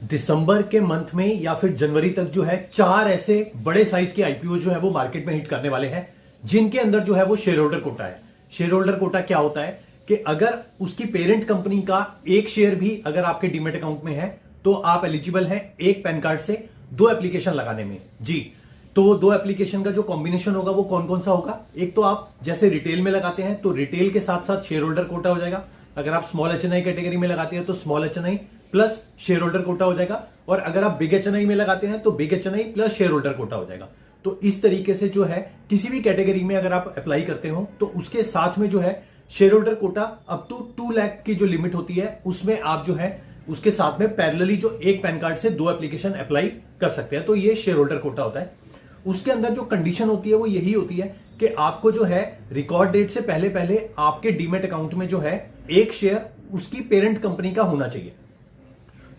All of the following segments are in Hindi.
दिसंबर के मंथ में या फिर जनवरी तक जो है 4 ऐसे बड़े साइज के आईपीओ जो है वो मार्केट में हिट करने वाले हैं, जिनके अंदर जो है वो शेयर होल्डर कोटा है। शेयर होल्डर कोटा क्या होता है कि अगर उसकी पेरेंट कंपनी का एक शेयर भी अगर आपके डीमेट अकाउंट में है तो आप एलिजिबल हैं एक पैन कार्ड से 2 एप्लीकेशन लगाने में। जी, तो 2 एप्लीकेशन का जो कॉम्बिनेशन होगा वो कौन कौन सा होगा। एक तो आप जैसे रिटेल में लगाते हैं तो रिटेल के साथ साथ शेयर होल्डर कोटा हो जाएगा। अगर आप स्मॉल एचएनआई कैटेगरी में लगाते हैं तो small HNI plus share holder quota हो जाएगा, और अगर आप बिग एचएनआई में लगाते हैं तो big HNI plus share holder quota हो जाएगा। तो इस तरीके से जो है किसी भी कैटेगरी में अगर आप अप्लाई करते हो तो उसके साथ में जो है share holder quota up to 2 lakh की जो लिमिट होती है उसमें आप जो है उसके साथ में पैरेलली जो एक पैन कार्ड से 2 एप्लीकेशन अप्लाई कर सकते हैं। तो ये शेयर होल्डर कोटा होता है। उसके अंदर जो कंडीशन होती है वो यही होती है कि आपको जो है रिकॉर्ड डेट से पहले पहले आपके डीमेट अकाउंट में जो है एक शेयर उसकी पेरेंट कंपनी का होना चाहिए।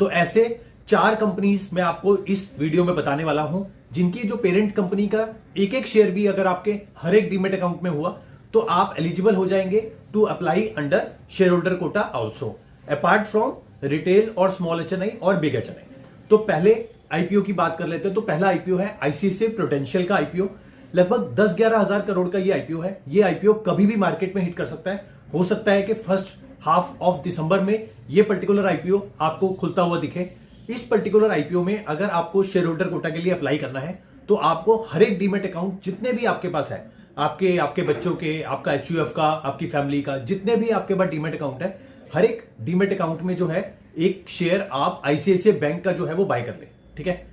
तो ऐसे 4 कंपनीज मैं आपको इस वीडियो में बताने वाला हूं जिनकी जो पेरेंट कंपनी का एक एक शेयर भी अगर आपके हर एक डीमेट अकाउंट में हुआ तो आप एलिजिबल हो जाएंगे to apply under share holder quota also apart from retail और स्मॉल एचएनआई और बिग एचएनआई। तो पहले आईपीओ की बात कर लेते हैं। तो पहला आईपीओ है आईसीआईसीआई प्रूडेंशियल का आईपीओ। लगभग 10-11 हजार करोड़ का ये आईपीओ है। ये आईपीओ कभी भी मार्केट में हिट कर सकता है। हो सकता है कि फर्स्ट हाफ ऑफ दिसंबर में ये पर्टिकुलर आईपीओ आपको खुलता हुआ दिखे। इस पर्टिकुलर आईपीओ में अगर आपको शेयर होल्डर कोटा के लिए अप्लाई करना है तो आपको हर एक डीमेट अकाउंट जितने भी आपके पास है, आपके बच्चों के, आपका एचयूएफ का, आपकी फैमिली का, जितने भी आपके पास डीमेट अकाउंट है, हर एक डीमेट अकाउंट में जो है एक शेयर आप आईसीआईसीआई बैंक का जो है वो बाय कर ले। ठीक है।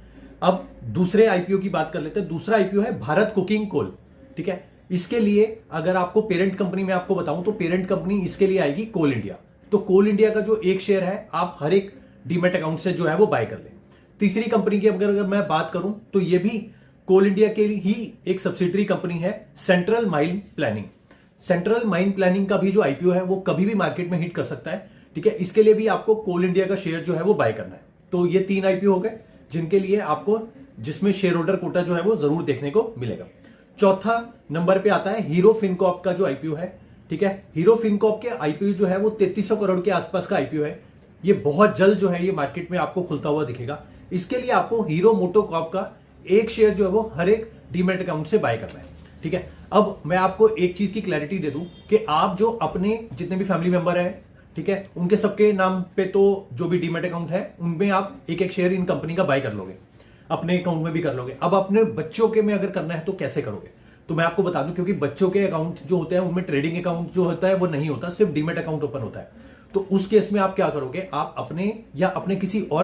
अब दूसरे आईपीओ की बात कर लेते हैं। दूसरा आईपीओ है भारत कुकिंग कोल। ठीक है। इसके लिए अगर आपको पेरेंट कंपनी में आपको बताऊं तो पेरेंट कंपनी इसके लिए आएगी कोल इंडिया। तो कोल इंडिया का जो एक शेयर है आप हर एक डीमेट अकाउंट से जो है वो बाय कर ले। तीसरी कंपनी की अगर मैं बात करूं तो ये भी कोल इंडिया के ही एक सब्सिडरी कंपनी है, central mine planning. Central mine planning का भी जो आईपीओ है वो कभी भी मार्केट में हिट कर सकता है। ठीक है। इसके लिए भी आपको कोल इंडिया का शेयर जो है वो बाय करना है। तो ये 3 आईपीओ हो गए जिनके लिए आपको जिसमें शेयर होल्डर कोटा जो है वो जरूर देखने को मिलेगा। चौथा नंबर पे आता है हीरो फिनकॉर्प का जो आईपीओ है। ठीक है। हीरो फिनकॉर्प के आईपीओ जो है वो 3300 करोड़ के आसपास का आईपीओ है। ये बहुत जल्द जो है ये मार्केट में आपको खुलता हुआ दिखेगा। इसके लिए आपको हीरो मोटोकॉर्प का एक शेयर जो है वो हर एक डीमेट अकाउंट से बाय करना है। ठीक है। अब मैं आपको एक चीज की क्लैरिटी दे दूं कि आप जो अपने जितने भी फैमिली मेंबर हैं, ठीक है, उनके सबके नाम पे तो जो भी डीमेट अकाउंट है उनमें आप एक एक शेयर इन कंपनी का बाय कर लोगे, अपने अकाउंट में भी कर लोगे। अब अपने बच्चों के में अगर करना है तो कैसे करोगे, तो मैं आपको बता दूं, क्योंकि बच्चों के अकाउंट जो होते हैं उनमें ट्रेडिंग अकाउंट जो होता है वो नहीं होता, सिर्फ डीमेट अकाउंट ओपन होता है। तो उस केस में आप क्या करोगे, आप अपने या अपने किसी और